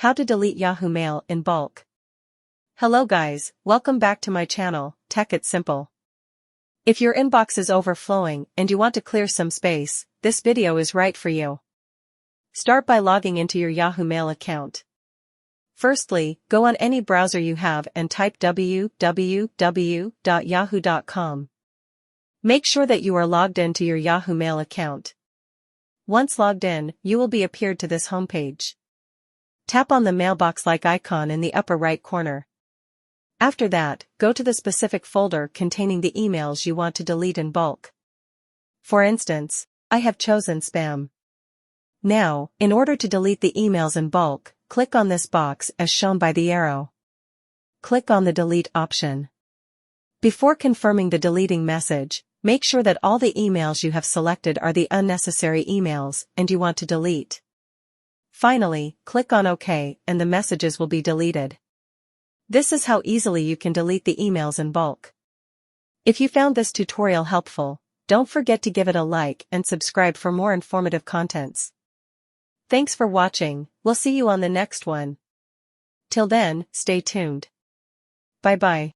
How to delete Yahoo Mail in bulk. Hello guys, welcome back to my channel, Tech It Simple. If your inbox is overflowing and you want to clear some space, this video is right for you. Start by logging into your Yahoo Mail account. Firstly, go on any browser you have and type www.yahoo.com. Make sure that you are logged in to your Yahoo Mail account. Once logged in, you will be appeared to this homepage. Tap on the mailbox-like icon in the upper right corner. After that, go to the specific folder containing the emails you want to delete in bulk. For instance, I have chosen spam. Now, in order to delete the emails in bulk, click on this box as shown by the arrow. Click on the delete option. Before confirming the deleting message, make sure that all the emails you have selected are the unnecessary emails and you want to delete. Finally, click on OK and the messages will be deleted. This is how easily you can delete the emails in bulk. If you found this tutorial helpful, don't forget to give it a like and subscribe for more informative contents. Thanks for watching, we'll see you on the next one. Till then, stay tuned. Bye bye.